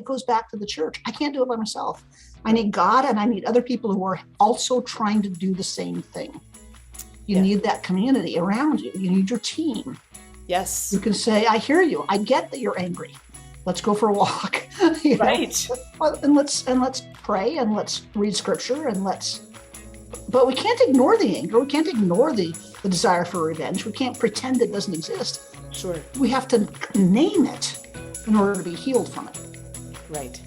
it goes back to the church. I can't do it by myself. I need God, and I need other people who are also trying to do the same thing. You need that community around you. You need your team. Yes. You can say, I hear you. I get that you're angry. Let's go for a walk. Right. And let's pray, and let's read scripture, but we can't ignore the anger. We can't ignore the desire for revenge. We can't pretend it doesn't exist. Sure. We have to name it in order to be healed from it. Right.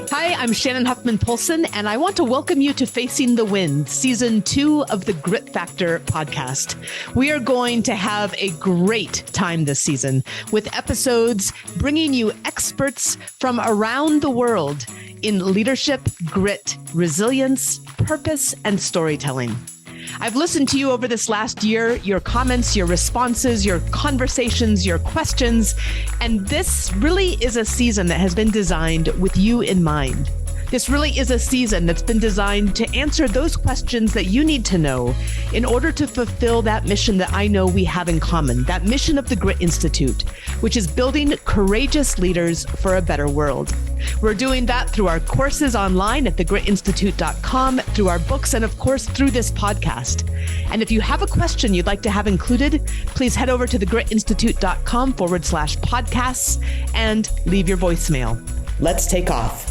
Hi, I'm Shannon Huffman-Polson, and I want to welcome you to Facing the Wind, Season 2 of the Grit Factor podcast. We are going to have a great time this season with episodes bringing you experts from around the world in leadership, grit, resilience, purpose, and storytelling. I've listened to you over this last year, your comments, your responses, your conversations, your questions, and this really is a season that has been designed with you in mind. This really is a season that's been designed to answer those questions that you need to know in order to fulfill that mission that I know we have in common, that mission of the Grit Institute, which is building courageous leaders for a better world. We're doing that through our courses online at thegritinstitute.com, through our books, and of course, through this podcast. And if you have a question you'd like to have included, please head over to thegritinstitute.com/podcasts and leave your voicemail. Let's take off.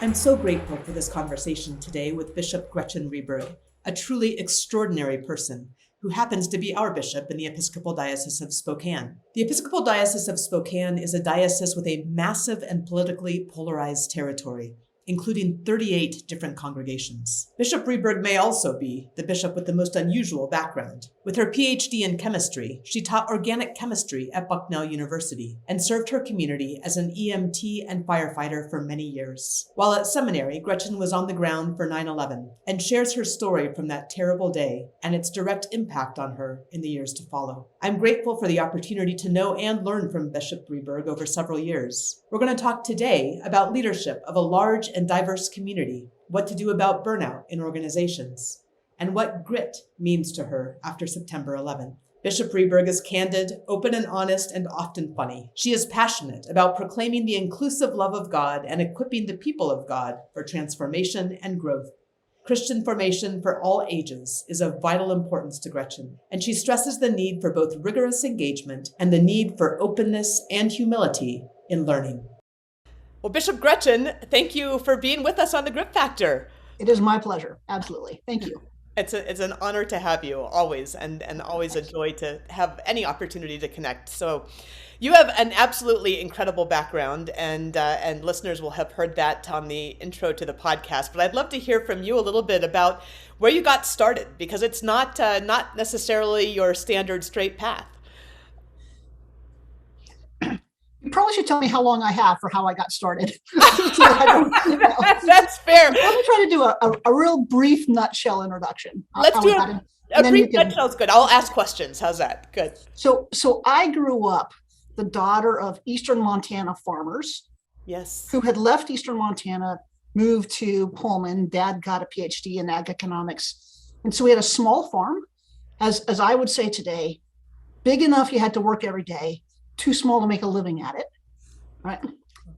I'm so grateful for this conversation today with Bishop Gretchen Rehberg, a truly extraordinary person who happens to be our bishop in the Episcopal Diocese of Spokane. The Episcopal Diocese of Spokane is a diocese with a massive and politically polarized territory, including 38 different congregations. Bishop Rehberg may also be the bishop with the most unusual background. With her PhD in chemistry, she taught organic chemistry at Bucknell University and served her community as an EMT and firefighter for many years. While at seminary, Gretchen was on the ground for 9/11 and shares her story from that terrible day and its direct impact on her in the years to follow. I'm grateful for the opportunity to know and learn from Bishop Rehberg over several years. We're going to talk today about leadership of a large and diverse community, what to do about burnout in organizations, and what grit means to her after September 11th. Bishop Rehberg is candid, open and honest, and often funny. She is passionate about proclaiming the inclusive love of God and equipping the people of God for transformation and growth. Christian formation for all ages is of vital importance to Gretchen, and she stresses the need for both rigorous engagement and the need for openness and humility in learning. Well, Bishop Gretchen, thank you for being with us on the Grit Factor. It is my pleasure. Absolutely. Thank you. It's an honor to have you always, and always a joy to have any opportunity to connect. So you have an absolutely incredible background, and listeners will have heard that on the intro to the podcast. But I'd love to hear from you a little bit about where you got started, because it's not necessarily your standard straight path. You probably should tell me how long I have for how I got started. That's fair. Let me try to do a real brief nutshell introduction. Let's do a brief nutshell is good. I'll ask questions. How's that? Good. So I grew up the daughter of Eastern Montana farmers. Yes. Who had left Eastern Montana, moved to Pullman. Dad got a PhD in ag economics. And so we had a small farm, as I would say today, big enough you had to work every day, too small to make a living at it, right?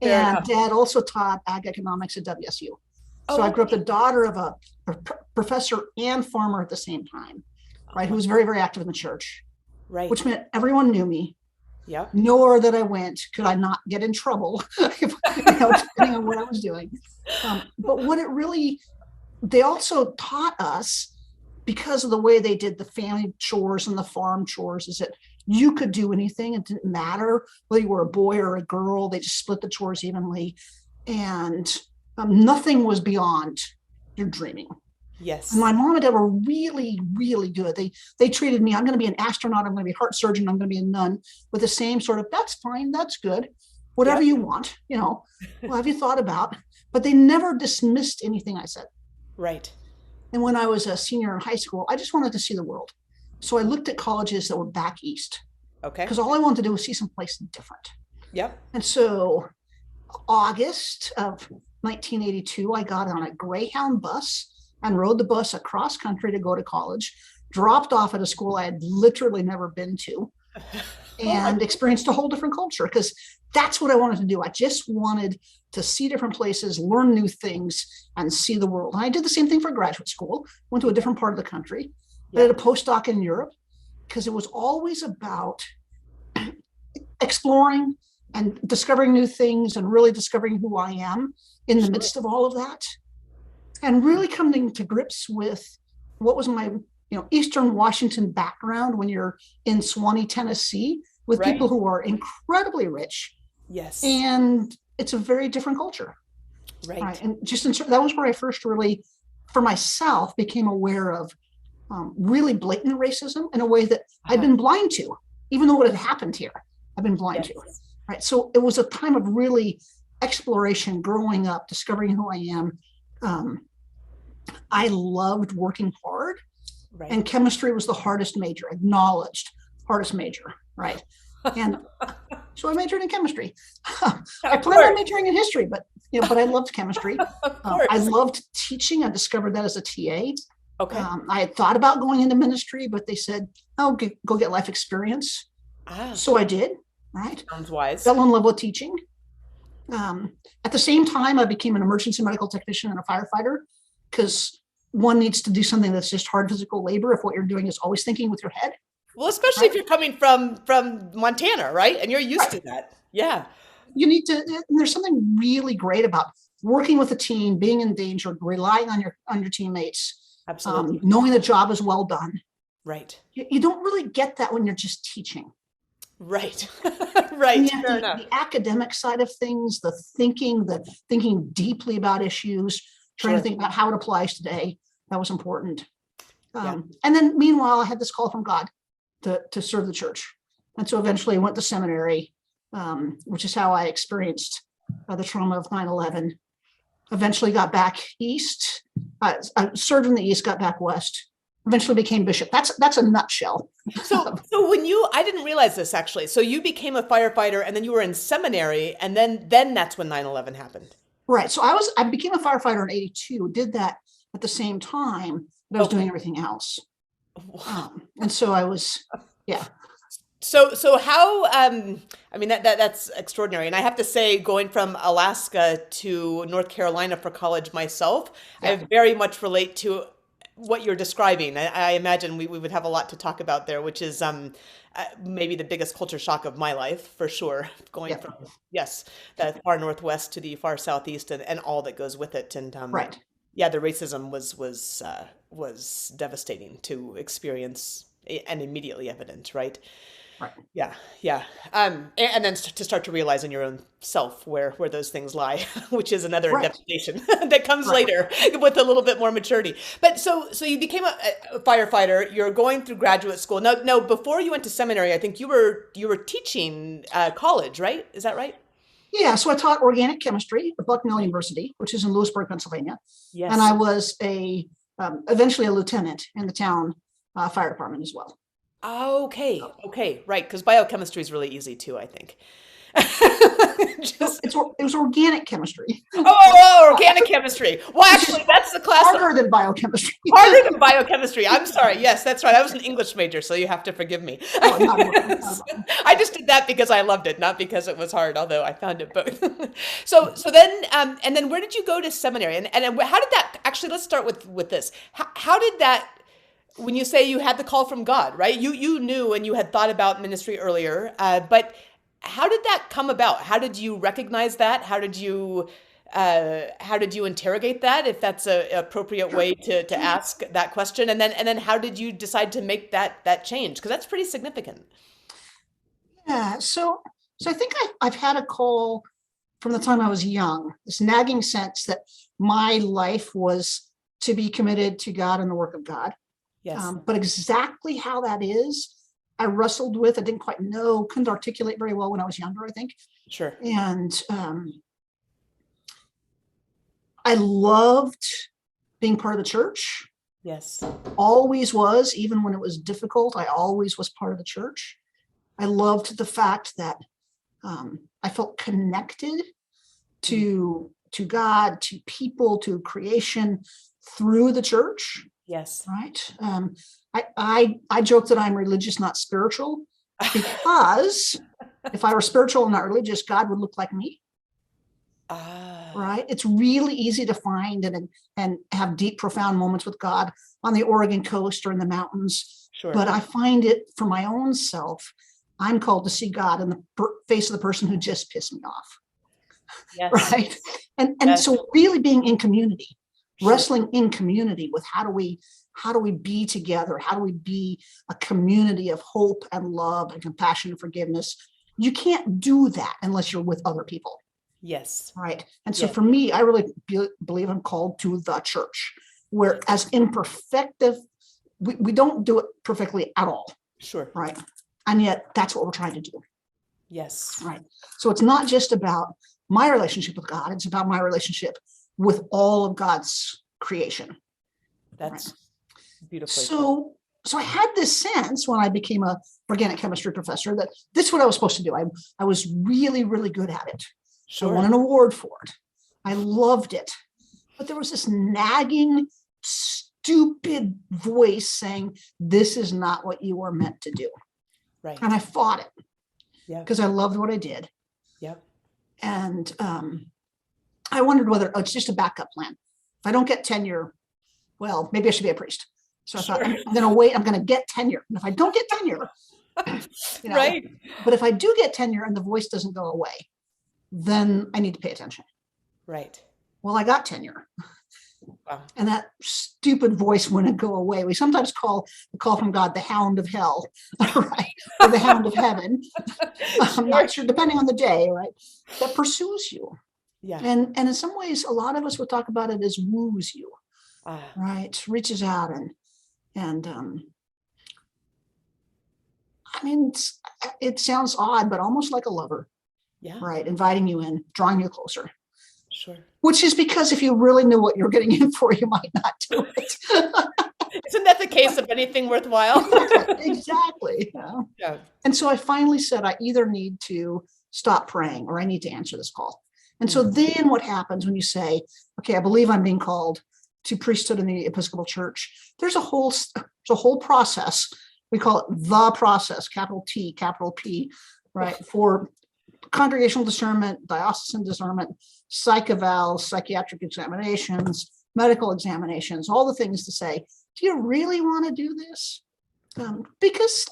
And Dad also taught ag economics at WSU. So I grew up the daughter of a professor and farmer at the same time, right? Who was very, very active in the church, right? Which meant everyone knew me. Yeah. Nowhere that I went could I not get in trouble, depending on what I was doing. But what they also taught us, because of the way they did the family chores and the farm chores, is that you could do anything. It didn't matter whether you were a boy or a girl. They just split the chores evenly. And nothing was beyond your dreaming. Yes. And my mom and dad were really, really good. They treated me, I'm going to be an astronaut, I'm going to be a heart surgeon, I'm going to be a nun, with the same sort of, that's fine, that's good, whatever you want, well, have you thought about? But they never dismissed anything I said. Right. And when I was a senior in high school, I just wanted to see the world. So I looked at colleges that were back east. Okay. Because all I wanted to do was see someplace different. Yep. And so August of 1982, I got on a Greyhound bus and rode the bus across country to go to college. dropped off at a school I had literally never been to, and experienced a whole different culture, because that's what I wanted to do. I just wanted to see different places, learn new things, and see the world. And I did the same thing for graduate school, went to a different part of the country. I did a postdoc in Europe, because it was always about exploring and discovering new things and really discovering who I am in the midst of all of that, and really coming to grips with what was my Eastern Washington background when you're in Swanee, Tennessee, with people who are incredibly rich. Yes. And it's a very different culture. Right. And that was where I first really, for myself, became aware of really blatant racism in a way that I'd been blind to, even though it had happened here. I've been blind to. Right. So it was a time of really exploration, growing up, discovering who I am. I loved working hard. Right. And chemistry was the hardest major, acknowledged hardest major, right? And so I majored in chemistry. I planned on majoring in history, but I loved chemistry. I loved teaching. I discovered that as a TA. Okay. I had thought about going into ministry, but they said, "Oh, go get life experience." So I did. Right. Sounds wise. Fell in love with teaching. At the same time, I became an emergency medical technician and a firefighter, because one needs to do something that's just hard physical labor if what you're doing is always thinking with your head. Well, especially if you're coming from Montana, right? And you're used to that. Yeah. You need to, and there's something really great about working with a team, being in danger, relying on your teammates. Absolutely. Knowing the job is well done. Right. You don't really get that when you're just teaching. Right. Right. The academic side of things, the thinking deeply about issues, trying to think about how it applies today. That was important. And then meanwhile, I had this call from God to serve the church. And so eventually I went to seminary, which is how I experienced the trauma of 9/11. Eventually got back east. I served in the east, got back west. Eventually became bishop. That's a nutshell. So when I didn't realize this actually. So you became a firefighter, and then you were in seminary, and then that's when 9/11 happened. Right. So I became a firefighter in @82. Did that at the same time that I was doing everything else. And so I was, So how, that's extraordinary. And I have to say, going from Alaska to North Carolina for college myself, I very much relate to what you're describing. I imagine we would have a lot to talk about there, which is maybe the biggest culture shock of my life, for sure. Going from, the far northwest to the far southeast, and all that goes with it. And the racism was devastating to experience and immediately evident, right? Right. Yeah. And then to start to realize in your own self where those things lie, which is another devastation that comes later with a little bit more maturity. But so you became a firefighter. You're going through graduate school. No, before you went to seminary, I think you were teaching college, right? Is that right? Yeah. So I taught organic chemistry at Bucknell University, which is in Lewisburg, Pennsylvania. Yes. And I was eventually a lieutenant in the town fire department as well. Okay, right, because biochemistry is really easy too, I think. It was organic chemistry. Oh, organic chemistry. Well, actually, that's the class harder than biochemistry. Harder than biochemistry. I'm sorry. Yes, that's right. I was an English major, so you have to forgive me. I just did that because I loved it, not because it was hard. Although I found it both. So then, and then where did you go to seminary? And how did that actually? Let's start with this. How did that? When you say you had the call from God, right? You knew and you had thought about ministry earlier, but how did that come about? How did you recognize that? How did you interrogate that, if that's an appropriate way to ask that question? And then how did you decide to make that change? Because that's pretty significant. Yeah. So I think I've had a call from the time I was young, this nagging sense that my life was to be committed to God and the work of God. Yes. But exactly how that is, I wrestled with. I didn't quite know, couldn't articulate very well when I was younger, I think. Sure. And I loved being part of the church. Yes. Always was, even when it was difficult, I always was part of the church. I loved the fact that I felt connected to God, to people, to creation through the church. Yes. right? I joke that I'm religious, not spiritual, because if I were spiritual and not religious, God would look like me, right? It's really easy to find and have deep, profound moments with God on the Oregon coast or in the mountains. Sure. But I find it for my own self, I'm called to see God in the face of the person who just pissed me off. Yes. Right. And Yes. so really being in community, Sure. wrestling in community with how do we be together? How do we be a community of hope and love and compassion and forgiveness? You can't do that unless you're with other people. Yes. Right. And so Yes. for me, I really believe I'm called to the church, where as imperfective, we don't do it perfectly at all. Sure. Right. And yet that's what we're trying to do. Yes. Right. So it's not just about my relationship with God. It's about my relationship with all of God's creation. That's right. beautiful. So I had this sense when I became a organic chemistry professor that this is what I was supposed to do. I was really, really good at it. Sure. I won an award for it. I loved it. But there was this nagging, stupid voice saying, this is not what you were meant to do. Right. And I fought it. Yeah. Because I loved what I did. Yep. And I wondered whether it's just a backup plan. If I don't get tenure, well, maybe I should be a priest. So I thought, I'm going to wait. I'm going to get tenure. And if I don't get tenure, right. But if I do get tenure and the voice doesn't go away, then I need to pay attention. Right. Well, I got tenure. Wow. And that stupid voice wouldn't go away. We sometimes call the call from God the hound of hell, right? Or the hound of heaven. I'm not sure, depending on the day, right? That pursues you. Yeah. And in some ways, a lot of us would talk about it as woos you, right? Reaches out and I mean, it sounds odd, but almost like a lover, right? Inviting you in, drawing you closer. Sure. Which is because if you really knew what you're getting in for, you might not do it. Isn't that the case of anything worthwhile? Exactly. Yeah. And so I finally said, I either need to stop praying or I need to answer this call. And so then what happens when you say, okay, I believe I'm being called to priesthood in the Episcopal Church, there's a whole process. We call it the process, capital T, capital P, right? For congregational discernment, diocesan discernment, psych evals, psychiatric examinations, medical examinations, all the things to say, do you really want to do this? Because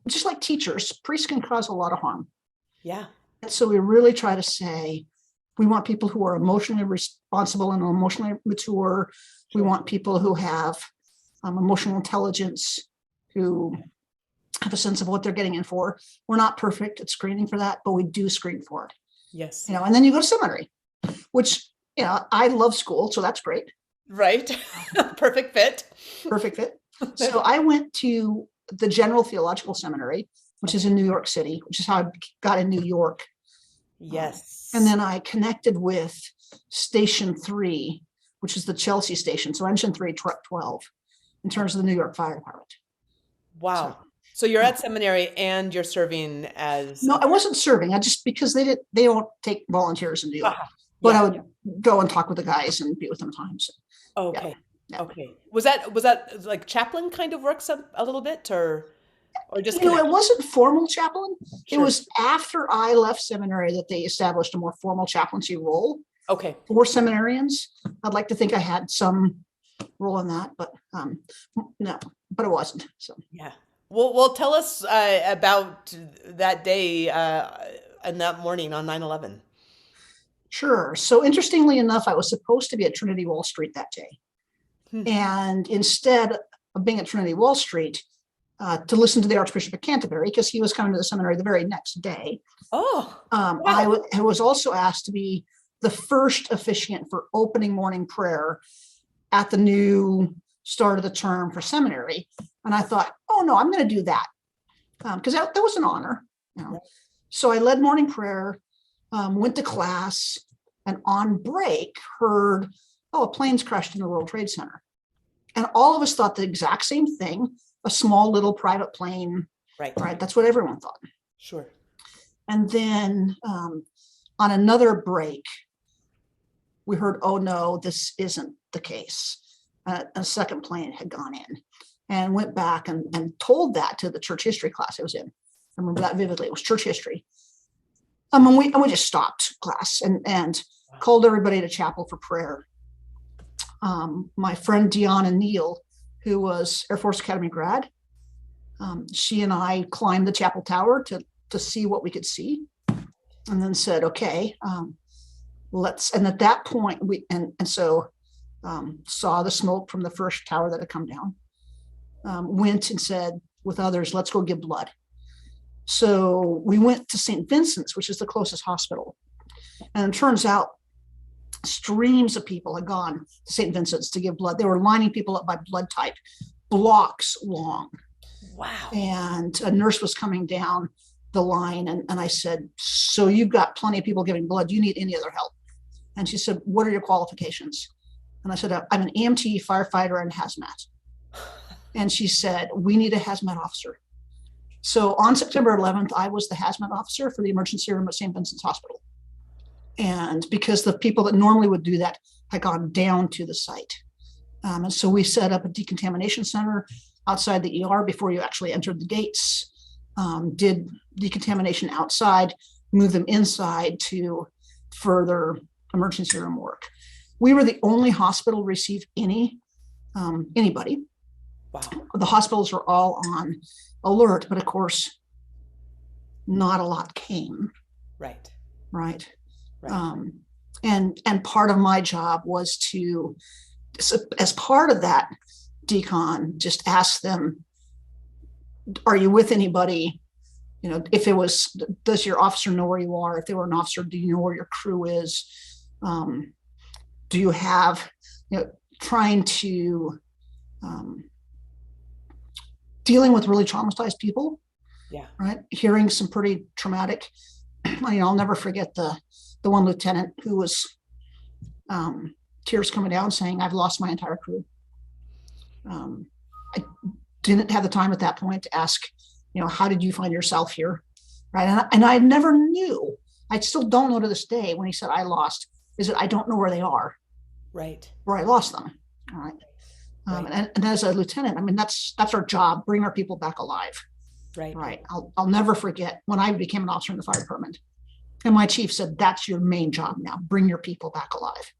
just like teachers, priests can cause a lot of harm. Yeah. And so we really try to say, we want people who are emotionally responsible and emotionally mature. We want people who have emotional intelligence, who have a sense of what they're getting in for. We're not perfect at screening for that, but we do screen for it. Yes. And then you go to seminary, which, I love school, so that's great. Right. Perfect fit. Perfect fit. So I went to the General Theological Seminary, which is in New York City, which is how I got in New York. Yes. And then I connected with Station 3, which is the Chelsea station. So Engine 3, Truck 12, in terms of the New York Fire Department. Wow. So you're at seminary and you're serving as... No, I wasn't serving. I just, because they don't take volunteers in New York. But Yeah. I would go and talk with the guys and be with them times. Okay. Yeah. Okay. Was that like chaplain kind of works a little bit or just... It wasn't formal chaplain. Sure. It was after I left seminary that they established a more formal chaplaincy role. Okay. For seminarians. I'd like to think I had some role in that, but no, but it wasn't. So yeah. Well, tell us about that day and that morning on 9/11. Sure. So interestingly enough, I was supposed to be at Trinity Wall Street that day. And instead of being at Trinity Wall Street, to listen to the Archbishop of Canterbury, because he was coming to the seminary the very next day. Oh, wow. I was also asked to be the first officiant for opening morning prayer at the new start of the term for seminary. And I thought, oh no, I'm going to do that. Because that was an honor. So I led morning prayer, went to class, and on break heard, a plane's crashed in the World Trade Center. And all of us thought the exact same thing, a small little private plane. Right. That's what everyone thought. Sure. And then on another break, we heard, oh no, this isn't the case. a second plane had gone in, and went back and told that to the church history class I was in. I remember that vividly. It was church history. And we just stopped class and called everybody to chapel for prayer. My friend Deanna Neal, who was Air Force Academy grad, she and I climbed the chapel tower to see what we could see, and then said, okay, let's, and at that point so saw the smoke from the first tower that had come down, went and said with others, let's go give blood. So we went to St. Vincent's, which is the closest hospital. And it turns out streams of people had gone to St. Vincent's to give blood. They were lining people up by blood type, blocks long. Wow. And a nurse was coming down the line, and I said, so you've got plenty of people giving blood. Do you need any other help? And she said, what are your qualifications? And I said, I'm an EMT, firefighter, and hazmat. And she said, we need a hazmat officer. So on September 11th, I was the hazmat officer for the emergency room at St. Vincent's Hospital. And because the people that normally would do that had gone down to the site. And so we set up a decontamination center outside the ER before you actually entered the gates, did decontamination outside, moved them inside to further emergency room work. We were the only hospital to receive anybody. Wow. The hospitals were all on alert, but of course, not a lot came. Right. Right. And part of my job was to, as part of that decon, just ask them, are you with anybody? You know, if it was, does your officer know where you are? If they were an officer, do you know where your crew is? Do you have, trying to, dealing with really traumatized people. Yeah. Right. Hearing some pretty traumatic, I'll never forget the one lieutenant who was tears coming down saying, I've lost my entire crew. I didn't have the time at that point to ask, how did you find yourself here? Right. And I never knew, I still don't know to this day when he said I lost, is that I don't know where they are. Right. Where I lost them. All right. Right. And as a lieutenant, I mean, that's our job, bring our people back alive. Right. Right. I'll never forget when I became an officer in the fire department, and my chief said, that's your main job now, bring your people back alive.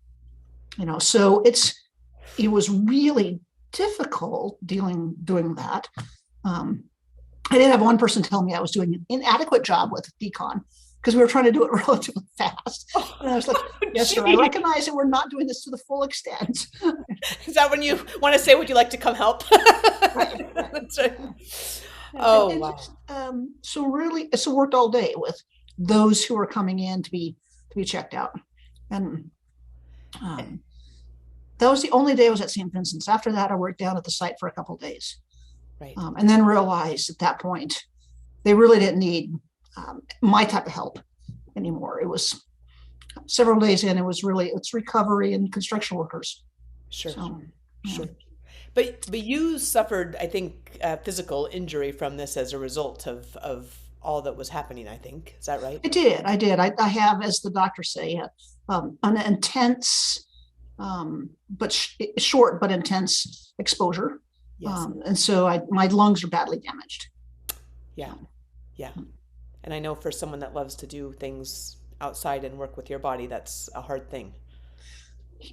So it was really difficult doing that. I did have one person tell me I was doing an inadequate job with decon because we were trying to do it relatively fast. And I was like, yes, sir, I recognize that we're not doing this to the full extent. Is that when you want to say, would you like to come help? Right. That's right. Oh, and wow. So really, it's worked all day with those who are coming in to be checked out. And that was the only day I was at St. Vincent's. After that, I worked down at the site for a couple of days. Right. And then realized at that point, they really didn't need my type of help anymore. It was several days in, it's recovery and construction workers. Sure. So, sure. But you suffered, I think, physical injury from this as a result of all that was happening, I think. Is that right? I did. I have, as the doctors say, an intense, but short but intense exposure. Yes. And so my lungs are badly damaged. Yeah. Yeah. And I know for someone that loves to do things outside and work with your body, that's a hard thing.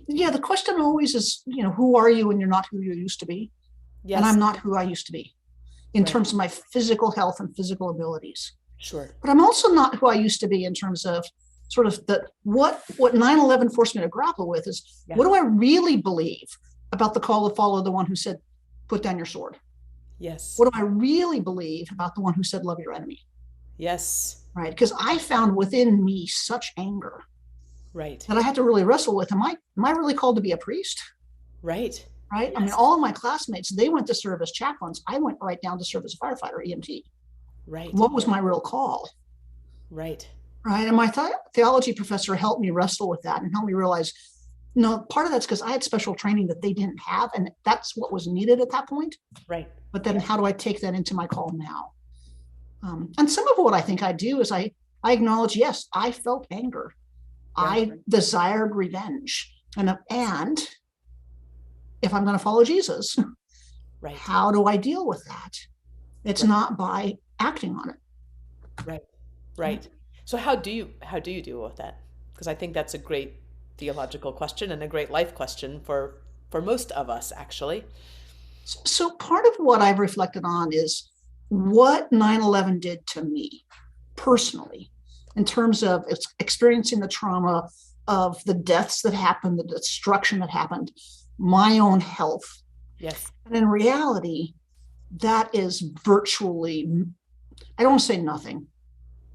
Yeah. The question always is, who are you when you're not who you used to be? Yes. And I'm not who I used to be in Right. terms of my physical health and physical abilities. Sure. But I'm also not who I used to be in terms of sort of what 9/11 forced me to grapple with is, Yeah. what do I really believe about the call to follow the one who said, put down your sword? Yes. What do I really believe about the one who said, love your enemy? Yes. Right. Because I found within me such anger Right. that I had to really wrestle with. Am I really called to be a priest? Right. Right. Yes. I mean, all of my classmates, they went to serve as chaplains. I went right down to serve as a firefighter, EMT. Right. What was my real call? Right. Right. And my theology professor helped me wrestle with that and helped me realize, part of that's because I had special training that they didn't have. And that's what was needed at that point. Right. But then how do I take that into my call now? And some of what I think I do is I acknowledge, yes, I felt anger. Yeah. I desired revenge. And if I'm going to follow Jesus, Right. how do I deal with that? It's not by acting on it. Right. Right. So how do you deal with that? Because I think that's a great theological question and a great life question for most of us, actually. So part of what I've reflected on is what 9/11 did to me personally, in terms of experiencing the trauma of the deaths that happened, the destruction that happened, my own health. Yes. And in reality, that is virtually, I don't want to say nothing,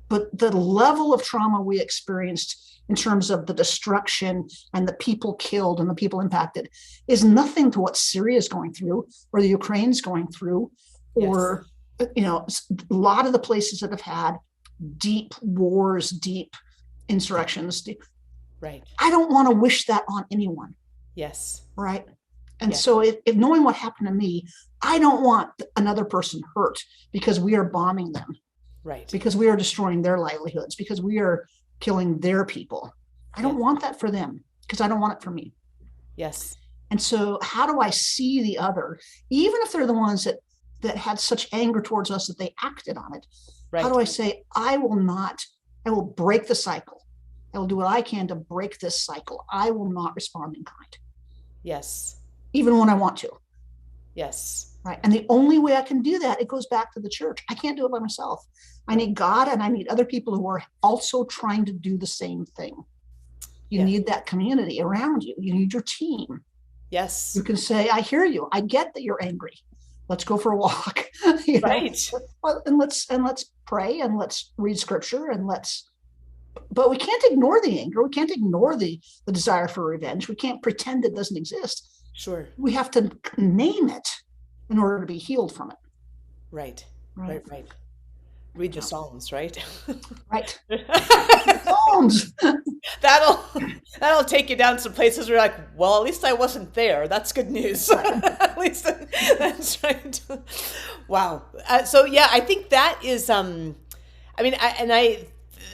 but the level of trauma we experienced in terms of the destruction and the people killed and the people impacted is nothing to what Syria is going through, or the Ukraine's going through, or, a lot of the places that have had deep wars, deep insurrections. Right. I don't want to wish that on anyone. Yes. Right. And so if knowing what happened to me, I don't want another person hurt because we are bombing them. Right. Because we are destroying their livelihoods, because we are killing their people. I don't want that for them, because I don't want it for me. Yes. And so how do I see the other, even if they're the ones that had such anger towards us that they acted on it? Right. How do I say, I will break the cycle. I will do what I can to break this cycle. I will not respond in kind. Yes. Even when I want to. Yes. Right. And the only way I can do that, it goes back to the church. I can't do it by myself. I need God, and I need other people who are also trying to do the same thing. You need that community around you. You need your team. Yes. You can say, I hear you. I get that you're angry. Let's go for a walk. Right. And let's pray, and let's read scripture, but we can't ignore the anger. We can't ignore the desire for revenge. We can't pretend it doesn't exist. Sure. We have to name it in order to be healed from it. Right. Read your Psalms, right? Right. Psalms. That'll take you down some places where you're like, well, at least I wasn't there. That's good news. At least that's right. Wow. So yeah, I think that is. I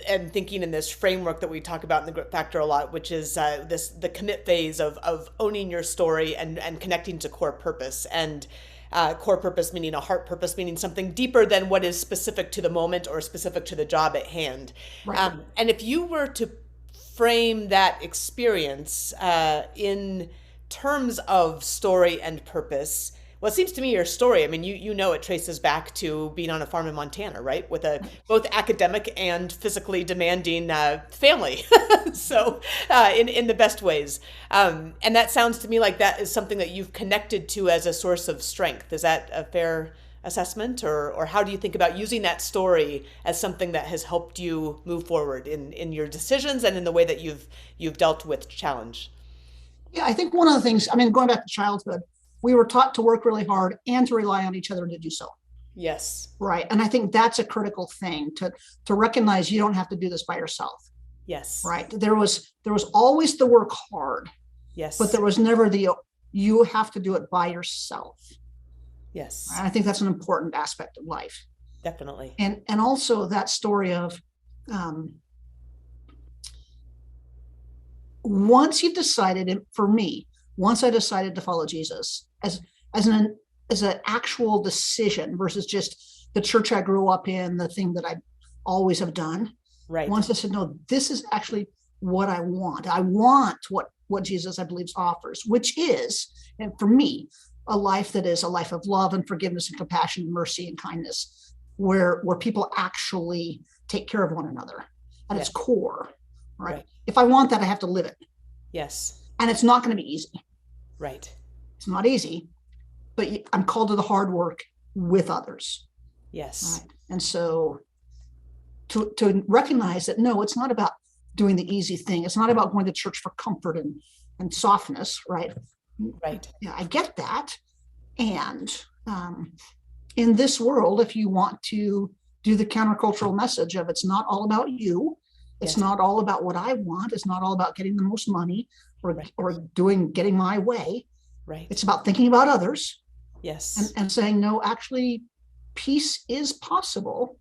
am thinking in this framework that we talk about in the Grit Factor a lot, which is the commit phase of owning your story and connecting to core purpose. And core purpose meaning a heart purpose, meaning something deeper than what is specific to the moment or specific to the job at hand. Right. And if you were to frame that experience in terms of story and purpose, well, it seems to me your story, I mean, you know, it traces back to being on a farm in Montana, right? With a both academic and physically demanding family. So in the best ways. And that sounds to me like that is something that you've connected to as a source of strength. Is that a fair assessment? Or how do you think about using that story as something that has helped you move forward in your decisions and in the way that you've dealt with challenge? Yeah, I think one of the things, I mean, going back to childhood, we were taught to work really hard and to rely on each other to do so. Yes. Right. And I think that's a critical thing to recognize you don't have to do this by yourself. Yes. Right. There was always the work hard. Yes. But there was never you have to do it by yourself. Yes. And I think that's an important aspect of life. Definitely. And also that story of once you've decided, for me, once I decided to follow Jesus as an actual decision versus just the church I grew up in, the thing that I always have done. Right. Once I said, no, this is actually what I want. I want what Jesus, I believe, offers, which is, and for me, a life that is a life of love and forgiveness and compassion and mercy and kindness, where people actually take care of one another at its core. Right. If I want that, I have to live it. Yes. And it's not going to be easy. Right. It's not easy, but I'm called to the hard work with others. Yes. Right. And so to recognize that, no, it's not about doing the easy thing. It's not about going to church for comfort and softness. Right. Right. Yeah, I get that. And in this world, if you want to do the countercultural message of it's not all about you, it's not all about what I want, it's not all about getting the most money or getting my way. Right. It's about thinking about others. Yes. And saying, no, actually, peace is possible.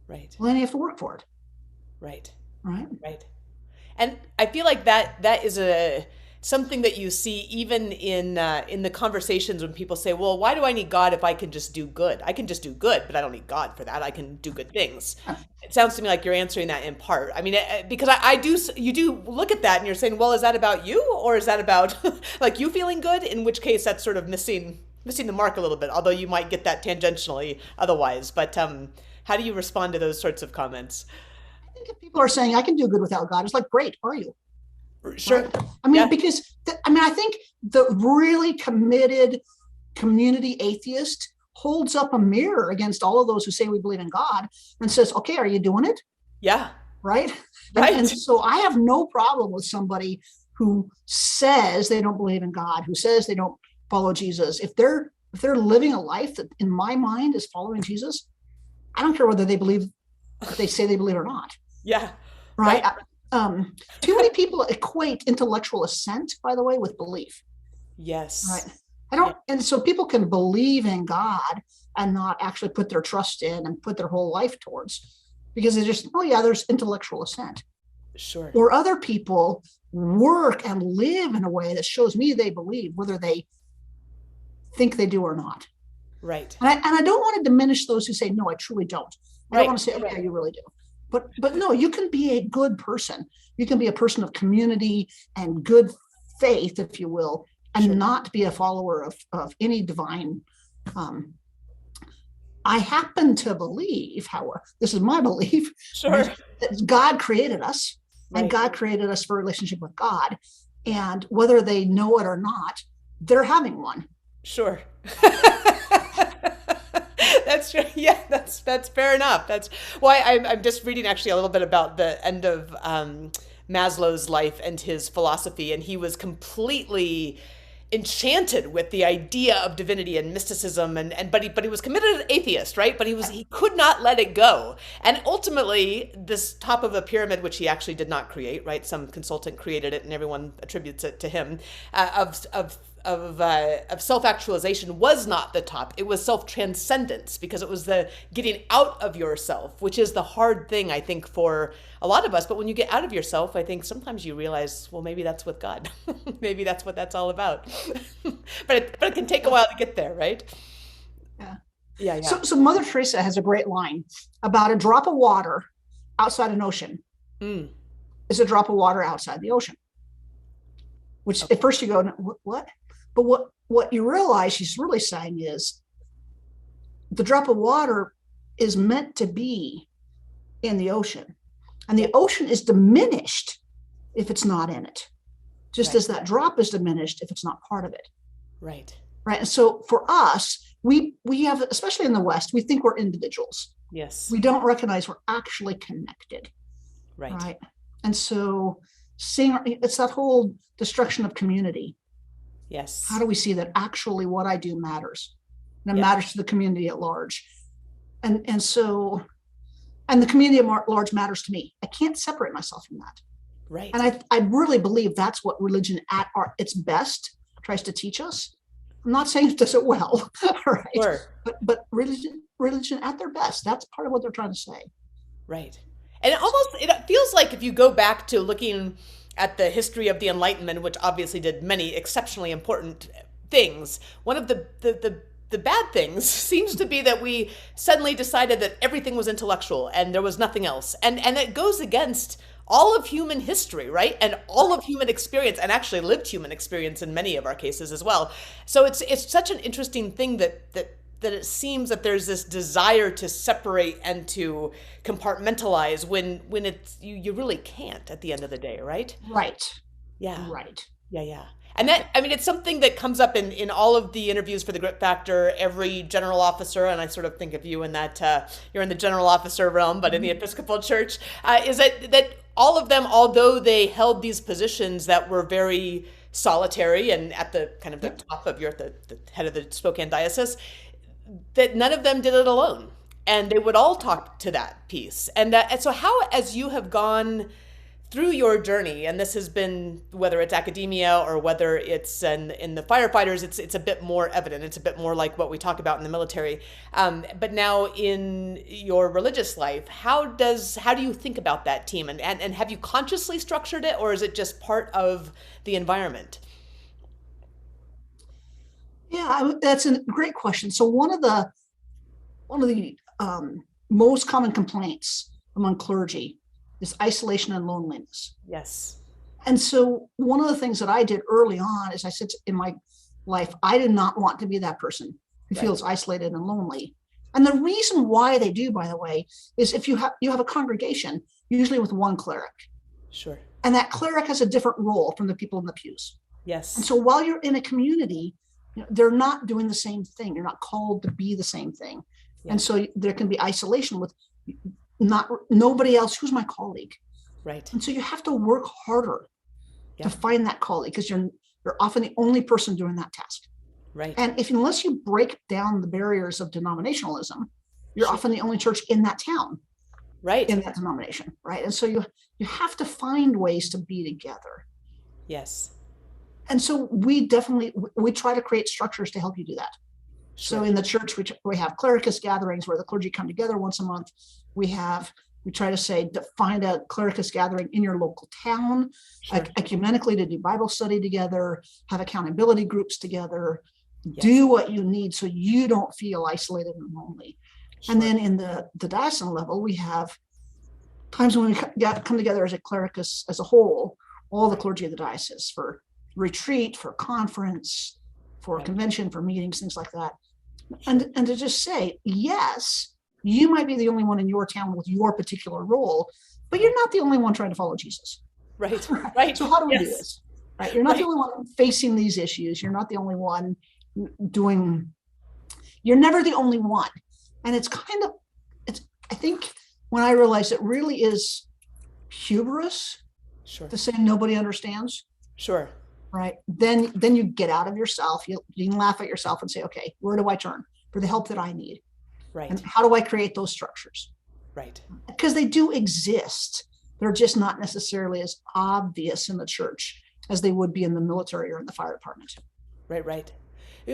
Right. Well, then you have to work for it. Right. Right. Right. And I feel like that is something that you see even in the conversations when people say, well, why do I need God if I can just do good? I can just do good, but I don't need God for that. I can do good things. It sounds to me like you're answering that in part. I mean, because you do look at that and you're saying, well, is that about you, or is that about like you feeling good? In which case that's sort of missing the mark a little bit, although you might get that tangentially otherwise. But how do you respond to those sorts of comments? I think if people are saying I can do good without God, it's like, great, are you? Sure. Right? I mean, because I think the really committed community atheist holds up a mirror against all of those who say we believe in God and says, okay, are you doing it? Yeah. Right. Right. And so I have no problem with somebody who says they don't believe in God, who says they don't follow Jesus. If they're living a life that in my mind is following Jesus, I don't care whether they say they believe or not. Yeah. Right. Too many people equate intellectual assent, by the way, with belief. Yes. Right. And so people can believe in God and not actually put their trust in and put their whole life towards, because they just, oh yeah, there's intellectual assent. Sure. Or other people work and live in a way that shows me they believe, whether they think they do or not. Right. And I don't want to diminish those who say, no, I truly don't. I don't want to say, okay, you really do. But no, you can be a good person. You can be a person of community and good faith, if you will, and not be a follower of any divine. I happen to believe, however, this is my belief, that God created us, and God created us for a relationship with God. And whether they know it or not, they're having one. Sure. That's true. Yeah, that's fair enough. That's why I'm just reading actually a little bit about the end of Maslow's life and his philosophy, and he was completely enchanted with the idea of divinity and mysticism, but he was committed atheist, right? But he could not let it go. And ultimately, this top of a pyramid, which he actually did not create, right? Some consultant created it, and everyone attributes it to him, of self-actualization was not the top. It was self-transcendence, because it was the getting out of yourself, which is the hard thing, I think, for a lot of us. But when you get out of yourself, I think sometimes you realize, well, maybe that's with God. Maybe that's what that's all about. but it can take a while to get there, right? Yeah. So Mother Teresa has a great line about a drop of water outside an ocean is a drop of water outside the ocean. Which at first you go, what? But what you realize she's really saying is the drop of water is meant to be in the ocean. And the ocean is diminished if it's not in it, just as that drop is diminished if it's not part of it. Right. And so for us, we have, especially in the West, we think we're individuals. Yes. We don't recognize we're actually connected. Right. And so it's that whole destruction of community. Yes. How do we see that actually what I do matters? And it matters to the community at large. And the community at large matters to me. I can't separate myself from that. Right. And I really believe that's what religion at its best tries to teach us. I'm not saying it does it well, right? Sure. But religion at their best, that's part of what they're trying to say. Right. And it feels like if you go back to looking at the history of the Enlightenment, which obviously did many exceptionally important things, one of the bad things seems to be that we suddenly decided that everything was intellectual and there was nothing else. And it goes against all of human history, right? And all of human experience, and actually lived human experience in many of our cases as well. So it's such an interesting thing that it seems that there's this desire to separate and to compartmentalize when it's you really can't at the end of the day, right? Right. Yeah. Right. Yeah. And that, I mean, it's something that comes up in all of the interviews for the Grit Factor, every general officer, and I sort of think of you in that you're in the general officer realm, but in the Episcopal Church, is that all of them, although they held these positions that were very solitary and at the kind of the top of the head of the Spokane Diocese, that none of them did it alone, and they would all talk to that piece. And so how, as you have gone through your journey, and this has been, whether it's academia or whether it's in the firefighters, it's a bit more evident. It's a bit more like what we talk about in the military. But now in your religious life, how do you think about that team? And have you consciously structured it, or is it just part of the environment? Yeah, that's a great question. So one of the most common complaints among clergy is isolation and loneliness. Yes. And so one of the things that I did early on is I said in my life, I did not want to be that person who feels isolated and lonely. And the reason why they do, by the way, is if you have a congregation, usually with one cleric. Sure. And that cleric has a different role from the people in the pews. Yes. And so while you're in a community, they're not doing the same thing. You're not called to be the same thing. Yeah. And so there can be isolation with nobody else who's my colleague. Right. And so you have to work harder to find that colleague, because you're often the only person doing that task. Right. And unless you break down the barriers of denominationalism, you're often the only church in that town. Right. In that denomination. Right. And so you have to find ways to be together. Yes. And so we try to create structures to help you do that. Sure. So in the church, we have clericus gatherings where the clergy come together once a month. We try to find a clericus gathering in your local town, ecumenically, to do Bible study together, have accountability groups together, do what you need so you don't feel isolated and lonely. Sure. And then in the diocesan level, we have times when we come together as a clericus as a whole, all the clergy of the diocese, for retreat, for conference, for convention, for meetings, things like that. And to just say, yes, you might be the only one in your town with your particular role, but you're not the only one trying to follow Jesus. Right. Right. So how do we do this? Right. You're not the only one facing these issues. You're not the only one you're never the only one. And I think when I realized it really is hubris to say nobody understands. Sure. Right. Then you get out of yourself. You can laugh at yourself and say, okay, where do I turn for the help that I need? Right. And how do I create those structures? Right. Because they do exist. They're just not necessarily as obvious in the church as they would be in the military or in the fire department. Right, right.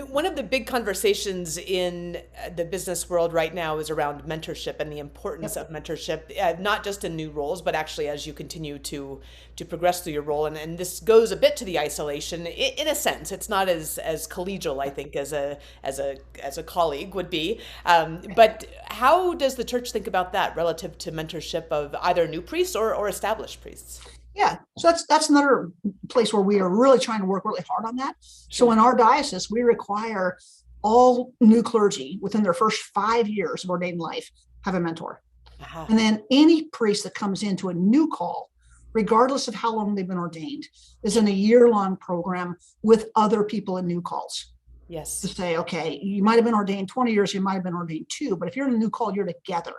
One of the big conversations in the business world right now is around mentorship and the importance of mentorship, not just in new roles, but actually as you continue to progress through your role. And this goes a bit to the isolation in a sense. It's not as collegial, I think, as a colleague would be. But how does the church think about that relative to mentorship of either new priests or established priests? Yeah, so that's another place where we are really trying to work really hard on that. Sure. So in our diocese, we require all new clergy within their first 5 years of ordained life have a mentor. Uh-huh. And then any priest that comes into a new call, regardless of how long they've been ordained, is in a year-long program with other people in new calls. Yes. To say, okay, you might have been ordained 20 years, you might have been ordained 2, but if you're in a new call, you're together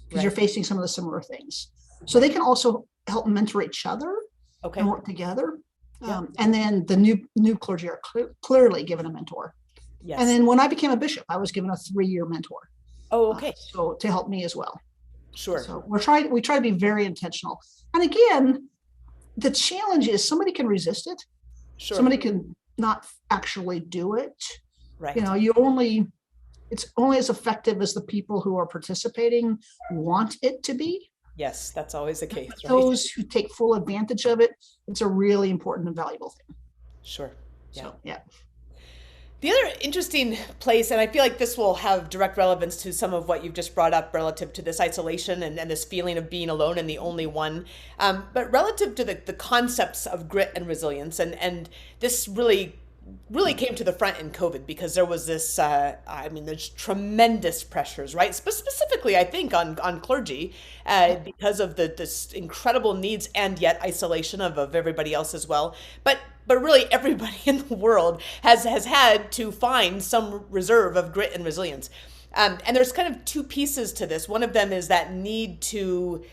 because you're facing some of the similar things. So they can also help mentor each other and work together. And then the new clergy are clearly given a mentor. Yes. And then when I became a bishop, I was given a 3-year mentor. Oh, okay. So to help me as well. Sure. So we try to be very intentional. And again, the challenge is somebody can resist it. Sure. Somebody can not actually do it. Right. It's only as effective as the people who are participating want it to be. Yes, that's always the case. Right? Those who take full advantage of it, it's a really important and valuable thing. Sure. Yeah. So, yeah. The other interesting place, and I feel like this will have direct relevance to some of what you've just brought up relative to this isolation and this feeling of being alone and the only one, but relative to the concepts of grit and resilience, and this really came to the front in COVID because there was this, there's tremendous pressures, right? Specifically, I think, on clergy because of this incredible needs and yet isolation of everybody else as well. But really everybody in the world has had to find some reserve of grit and resilience. And there's kind of two pieces to this. One of them is that need to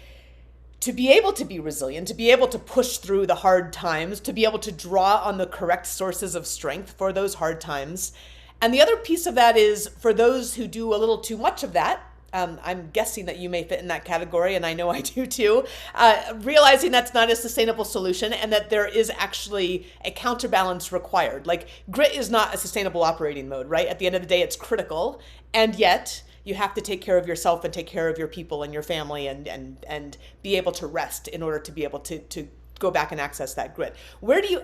be able to be resilient, to be able to push through the hard times, to be able to draw on the correct sources of strength for those hard times. And the other piece of that is for those who do a little too much of that, I'm guessing that you may fit in that category, and I know I do too, realizing that's not a sustainable solution and that there is actually a counterbalance required. Like grit is not a sustainable operating mode, right? At the end of the day, it's critical, and yet you have to take care of yourself and take care of your people and your family and be able to rest in order to be able to go back and access that grit.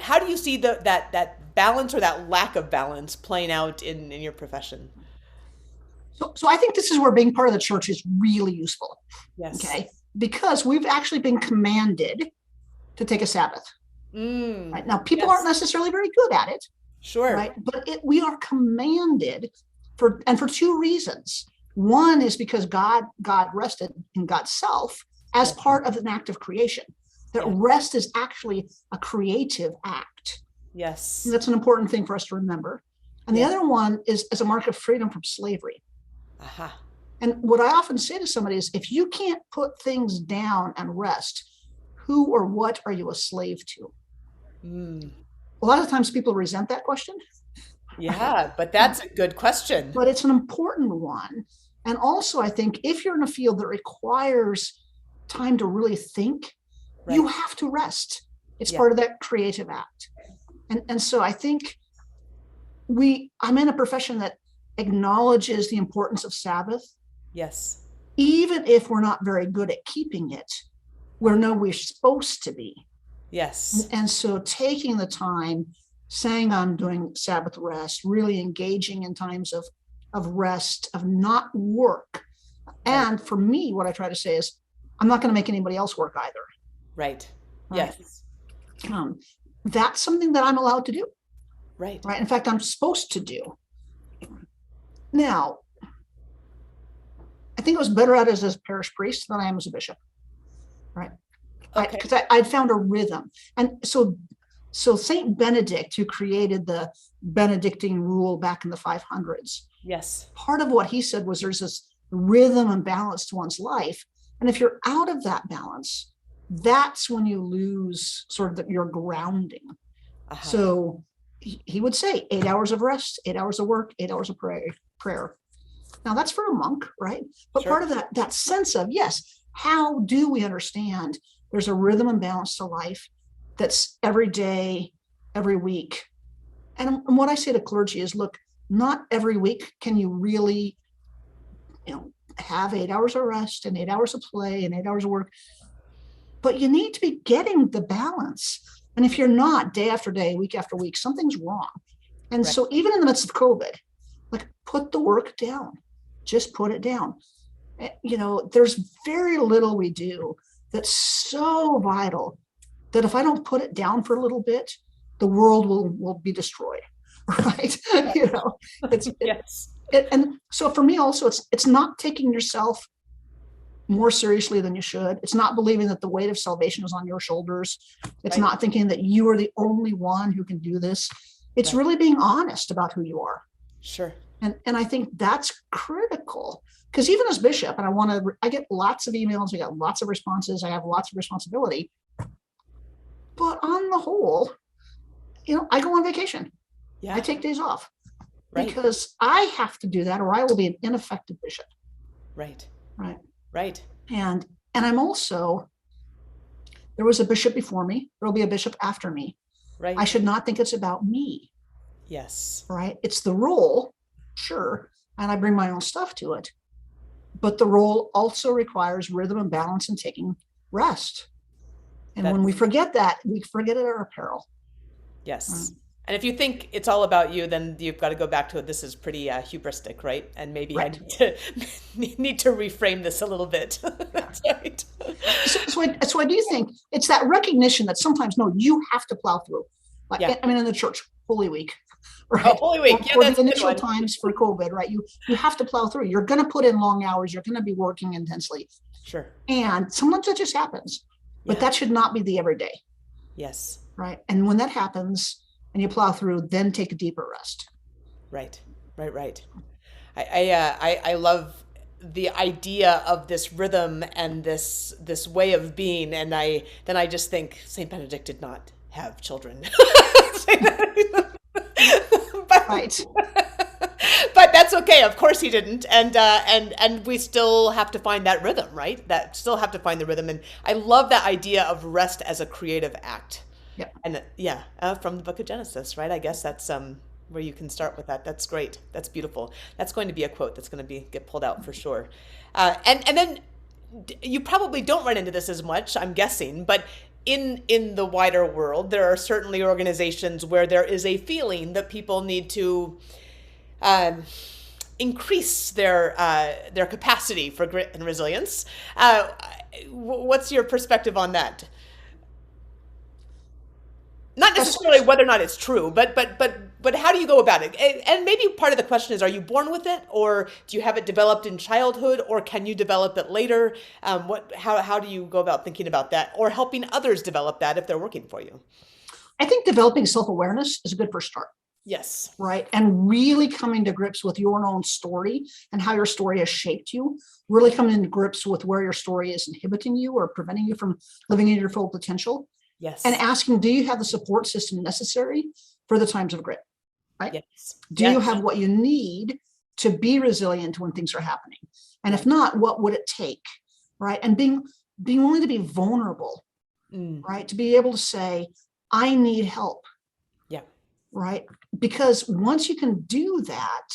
How do you see that balance or that lack of balance playing out in your profession? So I think this is where being part of the church is really useful. Yes. Okay. Because we've actually been commanded to take a Sabbath. Right now, people aren't necessarily very good at it. Sure. Right. But we are commanded for two reasons. One is because God rested in God's self as part of an act of creation. That rest is actually a creative act. Yes. And that's an important thing for us to remember. And the other one is as a mark of freedom from slavery. And what I often say to somebody is, if you can't put things down and rest, who or what are you a slave to? A lot of times people resent that question. Yeah, but that's a good question. But it's an important one. And also, I think if you're in a field that requires time to really think, you have to rest. It's part of that creative act. And so I think I'm in a profession that acknowledges the importance of Sabbath. Yes. Even if we're not very good at keeping it, we're supposed to be. Yes. And so taking the time, saying I'm doing Sabbath rest, really engaging in times of rest, of not work. And for me, what I try to say is, I'm not going to make anybody else work either. Right. Yes. That's something that I'm allowed to do. Right. In fact, I'm supposed to do. Now, I think I was better at it as a parish priest than I am as a bishop, right? Because I'd found a rhythm. And so Saint Benedict, who created the Benedictine rule back in the 500s, part of what he said was there's this rhythm and balance to one's life. And if you're out of that balance, that's when you lose sort of your grounding. So he would say 8 hours of rest, 8 hours of work, 8 hours of prayer. Now that's for a monk, right? But part of that sense of, yes, how do we understand there's a rhythm and balance to life that's every day, every week. And what I say to clergy is, look, not every week can you really, have 8 hours of rest and 8 hours of play and 8 hours of work, but you need to be getting the balance. And if you're not, day after day, week after week, something's wrong. And so even in the midst of COVID, put the work down, just put it down. There's very little we do that's so vital that if I don't put it down for a little bit, the world will be destroyed, right? And so for me also, it's not taking yourself more seriously than you should. It's not believing that the weight of salvation is on your shoulders. It's not thinking that you are the only one who can do this. It's really being honest about who you are. Sure. And I think that's critical, because even as bishop, and I get lots of emails, I get lots of responses, I have lots of responsibility. But on the whole, I go on vacation. I take days off because I have to do that, or I will be an ineffective bishop. Right. And I'm also, there was a bishop before me, there'll be a bishop after me. I should not think it's about me. Yes. Right. It's the role, sure, and I bring my own stuff to it. But the role also requires rhythm and balance and taking rest. And when we forget that, we forget it at our peril. Yes. And if you think it's all about you, then you've got to go back to it. This is pretty hubristic, right? And maybe I need to reframe this a little bit. That's right. So I do think it's that recognition that sometimes, no, you have to plow through. In the church, Holy Week. Right? Oh, Holy Week. Or the initial times for COVID, right? You have to plow through. You're going to put in long hours. You're going to be working intensely. Sure. And sometimes that just happens. But that should not be the everyday. Yes. Right. And when that happens and you plow through, then take a deeper rest. Right. I love the idea of this rhythm and this way of being. And I just think Saint Benedict did not have children. But that's okay. Of course he didn't. And we still have to find that rhythm, right? That still have to find the rhythm. And I love that idea of rest as a creative act. Yeah. And from the book of Genesis, right? I guess that's where you can start with that. That's great. That's beautiful. That's going to be a quote that's going to get pulled out for sure. And then you probably don't run into this as much, I'm guessing, but in the wider world, there are certainly organizations where there is a feeling that people need to increase their capacity for grit and resilience. What's your perspective on that? Not necessarily whether or not it's true, but how do you go about it? And maybe part of the question is, are you born with it, or do you have it developed in childhood, or can you develop it later? How do you go about thinking about that, or helping others develop that if they're working for you? I think developing self-awareness is a good first start. Yes. Right. And really coming to grips with your own story and how your story has shaped you, really coming into grips with where your story is inhibiting you or preventing you from living in your full potential. Yes. And asking, do you have the support system necessary for the times of grit? Right. Yes. Do you have what you need to be resilient when things are happening? And if not, what would it take? Right. And being willing to be vulnerable, right. To be able to say, I need help. Yeah. Right. Because once you can do that,